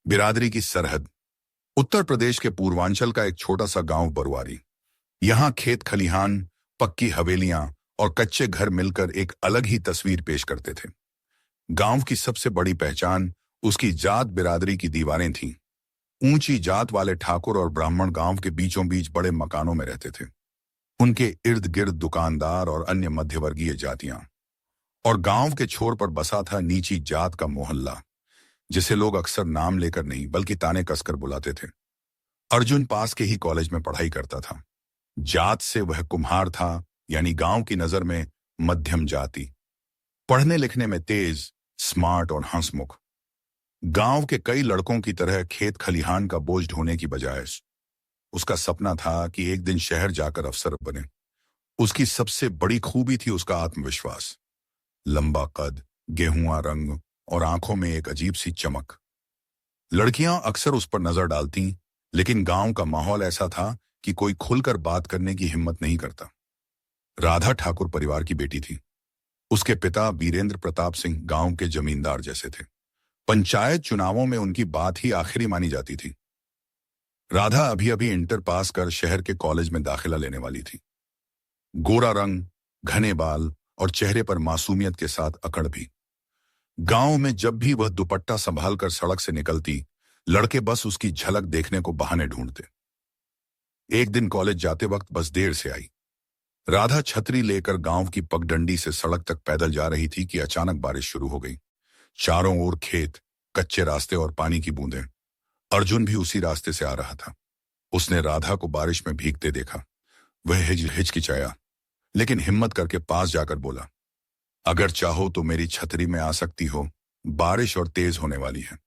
बिरादरी की सरहद। उत्तर प्रदेश के पूर्वांचल का एक छोटा सा गांव बरुआरी। यहाँ खेत खलिहान, पक्की हवेलियां और कच्चे घर मिलकर एक अलग ही तस्वीर पेश करते थे। गांव की सबसे बड़ी पहचान उसकी जात बिरादरी की दीवारें थीं। ऊंची जात वाले ठाकुर और ब्राह्मण गांव के बीचों बीच बड़े मकानों में रहते थे। उनके इर्द गिर्द दुकानदार और अन्य मध्यवर्गीय जातियां। और गांव के छोर पर बसा था नीची जात का मोहल्ला, जिसे लोग अक्सर नाम लेकर नहीं बल्कि ताने कसकर बुलाते थे। अर्जुन पास के ही कॉलेज में पढ़ाई करता था। जात से वह कुम्हार था, यानी गांव की नजर में मध्यम जाति। पढ़ने लिखने में तेज, स्मार्ट और हंसमुख। गांव के कई लड़कों की तरह खेत खलिहान का बोझ ढोने की बजाय उसका सपना था कि एक दिन शहर जाकर अफसर बने। उसकी सबसे बड़ी खूबी थी उसका आत्मविश्वास। लंबा कद, गेहुआ रंग और आंखों में एक अजीब सी चमक। लड़कियां अक्सर उस पर नजर डालती, लेकिन गांव का माहौल ऐसा था कि कोई खुलकर बात करने की हिम्मत नहीं करता। राधा ठाकुर परिवार की बेटी थी। उसके पिता वीरेंद्र प्रताप सिंह गांव के जमींदार जैसे थे। पंचायत चुनावों में उनकी बात ही आखिरी मानी जाती थी। राधा अभी अभी इंटर पास कर शहर के कॉलेज में दाखिला लेने वाली थी। गोरा रंग, घने बाल और चेहरे पर मासूमियत के साथ अकड़ भी। गांव में जब भी वह दुपट्टा संभाल कर सड़क से निकलती, लड़के बस उसकी झलक देखने को बहाने ढूंढते। एक दिन कॉलेज जाते वक्त बस देर से आई। राधा छतरी लेकर गांव की पगडंडी से सड़क तक पैदल जा रही थी कि अचानक बारिश शुरू हो गई। चारों ओर खेत, कच्चे रास्ते और पानी की बूंदें। अर्जुन भी उसी रास्ते से आ रहा था। उसने राधा को बारिश में भीगते देखा। वह हिचकिचाया, लेकिन हिम्मत करके पास जाकर बोला, अगर चाहो तो मेरी छतरी में आ सकती हो, बारिश और तेज होने वाली है।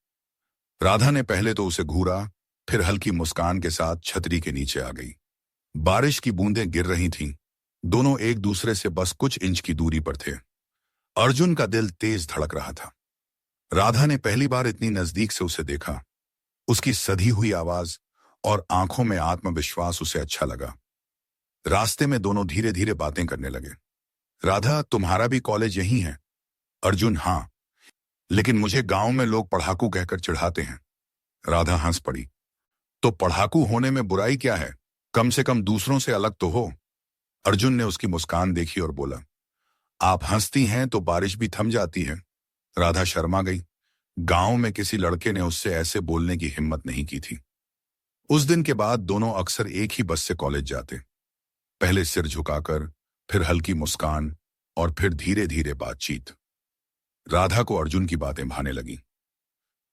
राधा ने पहले तो उसे घूरा, फिर हल्की मुस्कान के साथ छतरी के नीचे आ गई। बारिश की बूंदें गिर रही थीं। दोनों एक दूसरे से बस कुछ इंच की दूरी पर थे। अर्जुन का दिल तेज धड़क रहा था। राधा ने पहली बार इतनी नजदीक से उसे देखा। उसकी सधी हुई आवाज और आंखों में आत्मविश्वास उसे अच्छा लगा। रास्ते में दोनों धीरे धीरे बातें करने लगे। राधा, तुम्हारा भी कॉलेज यहीं है? अर्जुन, हाँ, लेकिन मुझे गांव में लोग पढ़ाकू कहकर चिढ़ाते हैं। राधा हंस पड़ी। तो पढ़ाकू होने में बुराई क्या है? कम से कम दूसरों से अलग तो हो। अर्जुन ने उसकी मुस्कान देखी और बोला, आप हंसती हैं तो बारिश भी थम जाती है। राधा शर्मा गई। गांव में किसी लड़के ने उससे ऐसे बोलने की हिम्मत नहीं की थी। उस दिन के बाद दोनों अक्सर एक ही बस से कॉलेज जाते। पहले सिर झुकाकर, फिर हल्की मुस्कान और फिर धीरे धीरे बातचीत। राधा को अर्जुन की बातें भाने लगी।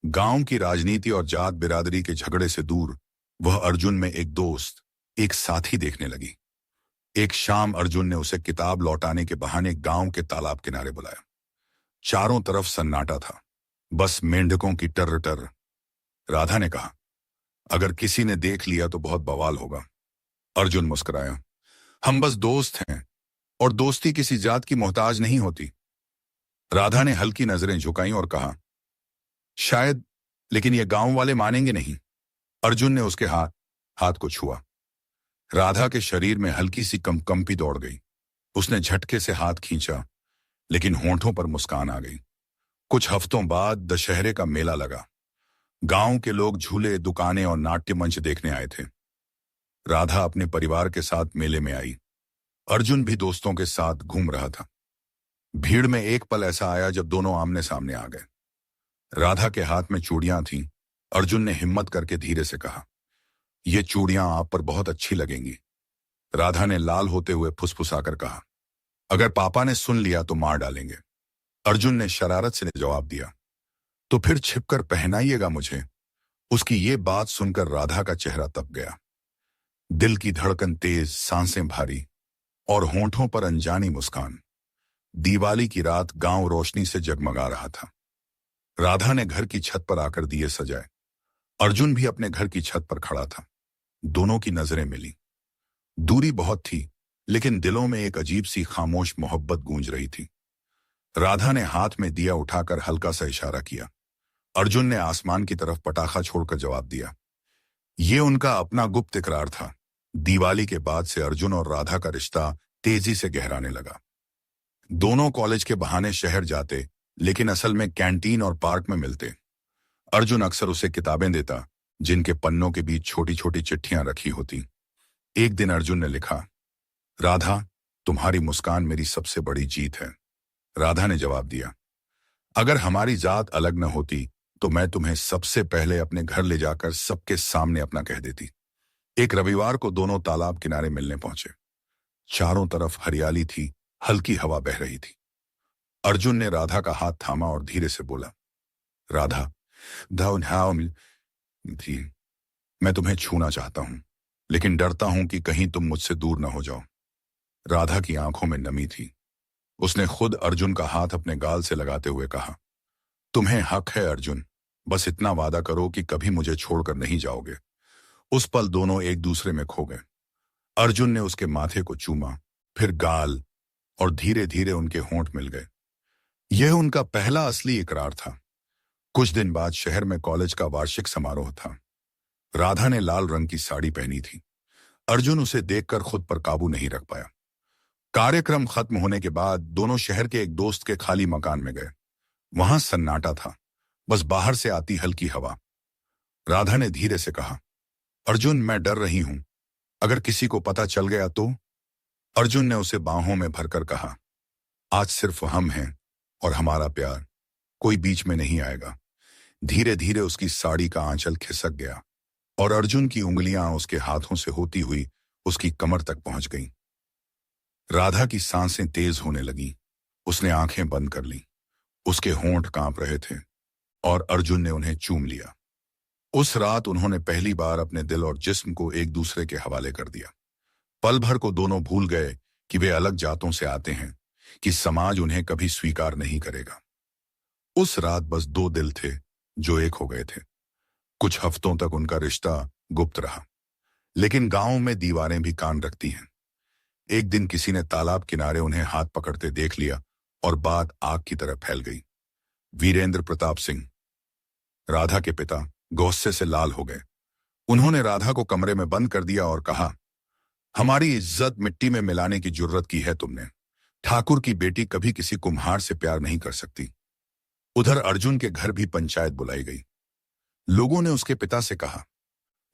गांव की राजनीति और जात बिरादरी के झगड़े से दूर वह अर्जुन में एक दोस्त, एक साथी देखने लगी। एक शाम अर्जुन ने उसे किताब लौटाने के बहाने गांव के तालाब किनारे बुलाया। चारों तरफ सन्नाटा था, बस मेंढकों की टर टर। राधा ने कहा, अगर किसी ने देख लिया तो बहुत बवाल होगा। अर्जुन मुस्कुराया, हम बस दोस्त हैं और दोस्ती किसी जात की मोहताज नहीं होती। राधा ने हल्की नजरें झुकाई और कहा, शायद, लेकिन ये गांव वाले मानेंगे नहीं। अर्जुन ने उसके हाथ को छुआ। राधा के शरीर में हल्की सी कंपी दौड़ गई। उसने झटके से हाथ खींचा, लेकिन होंठों पर मुस्कान आ गई। कुछ हफ्तों बाद दशहरे का मेला लगा। गांव के लोग झूले, दुकानें और नाट्य मंच देखने आए थे। राधा अपने परिवार के साथ मेले में आई। अर्जुन भी दोस्तों के साथ घूम रहा था। भीड़ में एक पल ऐसा आया जब दोनों आमने सामने आ गए। राधा के हाथ में चूड़ियां थीं। अर्जुन ने हिम्मत करके धीरे से कहा, ये चूड़ियां आप पर बहुत अच्छी लगेंगी। राधा ने लाल होते हुए फुसफुसाकर कहा, अगर पापा ने सुन लिया तो मार डालेंगे। अर्जुन ने शरारत से जवाब दिया, तो फिर छिपकर पहनाइएगा मुझे। उसकी ये बात सुनकर राधा का चेहरा तप गया। दिल की धड़कन तेज, सांसें भारी और होंठों पर अनजानी मुस्कान। दिवाली की रात गांव रोशनी से जगमगा रहा था। राधा ने घर की छत पर आकर दिए सजाए। अर्जुन भी अपने घर की छत पर खड़ा था। दोनों की नजरें मिली। दूरी बहुत थी, लेकिन दिलों में एक अजीब सी खामोश मोहब्बत गूंज रही थी। राधा ने हाथ में दिया उठाकर हल्का सा इशारा किया। अर्जुन ने आसमान की तरफ पटाखा छोड़कर जवाब दिया। ये उनका अपना गुप्त इकरार था। दिवाली के बाद से अर्जुन और राधा का रिश्ता तेजी से गहराने लगा। दोनों कॉलेज के बहाने शहर जाते, लेकिन असल में कैंटीन और पार्क में मिलते। अर्जुन अक्सर उसे किताबें देता जिनके पन्नों के बीच छोटी छोटी चिट्ठियां रखी होती। एक दिन अर्जुन ने लिखा, राधा, तुम्हारी मुस्कान मेरी सबसे बड़ी जीत है। राधा ने जवाब दिया, अगर हमारी जात अलग न होती तो मैं तुम्हें सबसे पहले अपने घर ले जाकर सबके सामने अपना कह देती। एक रविवार को दोनों तालाब किनारे मिलने पहुंचे। चारों तरफ हरियाली थी, हल्की हवा बह रही थी। अर्जुन ने राधा का हाथ थामा और धीरे से बोला, राधा, थी मैं तुम्हें छूना चाहता हूं, लेकिन डरता हूं कि कहीं तुम मुझसे दूर न हो जाओ। राधा की आंखों में नमी थी। उसने खुद अर्जुन का हाथ अपने गाल से लगाते हुए कहा, तुम्हें हक है अर्जुन, बस इतना वादा करो कि कभी मुझे छोड़कर नहीं जाओगे। उस पल दोनों एक दूसरे में खो गए। अर्जुन ने उसके माथे को चूमा, फिर गाल, और धीरे धीरे उनके होंठ मिल गए। यह उनका पहला असली इकरार था। कुछ दिन बाद शहर में कॉलेज का वार्षिक समारोह था। राधा ने लाल रंग की साड़ी पहनी थी। अर्जुन उसे देखकर खुद पर काबू नहीं रख पाया। कार्यक्रम खत्म होने के बाद दोनों शहर के एक दोस्त के खाली मकान में गए। वहां सन्नाटा था, बस बाहर से आती हल्की हवा। राधा ने धीरे से कहा, अर्जुन, मैं डर रही हूं, अगर किसी को पता चल गया तो? अर्जुन ने उसे बाहों में भरकर कहा, आज सिर्फ हम हैं और हमारा प्यार, कोई बीच में नहीं आएगा। धीरे धीरे उसकी साड़ी का आंचल खिसक गया और अर्जुन की उंगलियां उसके हाथों से होती हुई उसकी कमर तक पहुंच गईं। राधा की सांसें तेज होने लगीं। उसने आंखें बंद कर लीं। उसके होंठ कांप रहे थे और अर्जुन ने उन्हें चूम लिया। उस रात उन्होंने पहली बार अपने दिल और जिस्म को एक दूसरे के हवाले कर दिया। पल भर को दोनों भूल गए कि वे अलग जातों से आते हैं, कि समाज उन्हें कभी स्वीकार नहीं करेगा। उस रात बस दो दिल थे जो एक हो गए थे। कुछ हफ्तों तक उनका रिश्ता गुप्त रहा, लेकिन गांव में दीवारें भी कान रखती हैं। एक दिन किसी ने तालाब किनारे उन्हें हाथ पकड़ते देख लिया और बात आग की तरह फैल गई। वीरेंद्र प्रताप सिंह, राधा के पिता, गुस्से से लाल हो गए। उन्होंने राधा को कमरे में बंद कर दिया और कहा, हमारी इज्जत मिट्टी में मिलाने की जुर्रत की है तुमने। ठाकुर की बेटी कभी किसी कुम्हार से प्यार नहीं कर सकती। उधर अर्जुन के घर भी पंचायत बुलाई गई। लोगों ने उसके पिता से कहा,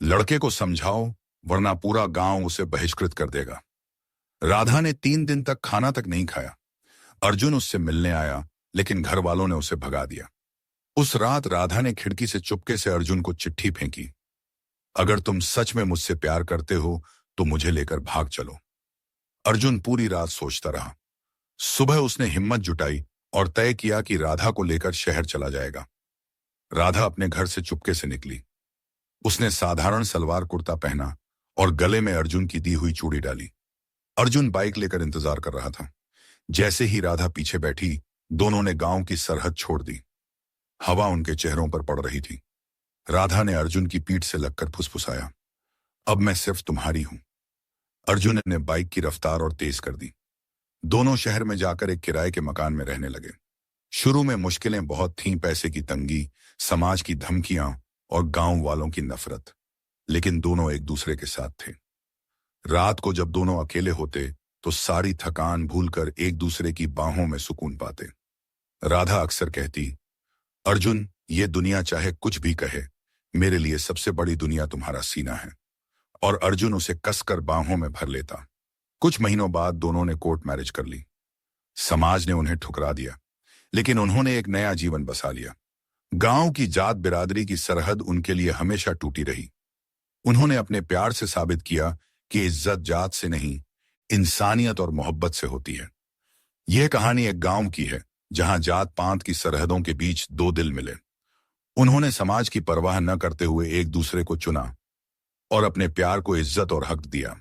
लड़के को समझाओ वरना पूरा गांव उसे बहिष्कृत कर देगा। राधा ने 3 दिन तक खाना तक नहीं खाया। अर्जुन उससे मिलने आया, लेकिन घर वालों ने उसे भगा दिया। उस रात राधा ने खिड़की से चुपके से अर्जुन को चिट्ठी फेंकी, अगर तुम सच में मुझसे प्यार करते हो तो मुझे लेकर भाग चलो। अर्जुन पूरी रात सोचता रहा। सुबह उसने हिम्मत जुटाई और तय किया कि राधा को लेकर शहर चला जाएगा। राधा अपने घर से चुपके से निकली। उसने साधारण सलवार कुर्ता पहना और गले में अर्जुन की दी हुई चूड़ी डाली। अर्जुन बाइक लेकर इंतजार कर रहा था। जैसे ही राधा पीछे बैठी, दोनों ने गांव की सरहद छोड़ दी। हवा उनके चेहरों पर पड़ रही थी। राधा ने अर्जुन की पीठ से लगकर फुसफुसाया, अब मैं सिर्फ तुम्हारी हूं। अर्जुन ने बाइक की रफ्तार और तेज कर दी। दोनों शहर में जाकर एक किराए के मकान में रहने लगे। शुरू में मुश्किलें बहुत थीं, पैसे की तंगी, समाज की धमकियां और गांव वालों की नफरत, लेकिन दोनों एक दूसरे के साथ थे। रात को जब दोनों अकेले होते तो सारी थकान भूलकर एक दूसरे की बाहों में सुकून पाते। राधा अक्सर कहती, अर्जुन, ये दुनिया चाहे कुछ भी कहे, मेरे लिए सबसे बड़ी दुनिया तुम्हारा सीना है। और अर्जुन उसे कसकर बाहों में भर लेता। कुछ महीनों बाद दोनों ने कोर्ट मैरिज कर ली। समाज ने उन्हें ठुकरा दिया, लेकिन उन्होंने एक नया जीवन बसा लिया। गांव की जात बिरादरी की सरहद उनके लिए हमेशा टूटी रही। उन्होंने अपने प्यार से साबित किया कि इज्जत जात से नहीं, इंसानियत और मोहब्बत से होती है। यह कहानी एक गांव की है जहां जात पात की सरहदों के बीच दो दिल मिले। उन्होंने समाज की परवाह न करते हुए एक दूसरे को चुना और अपने प्यार को इज्जत और हक दिया।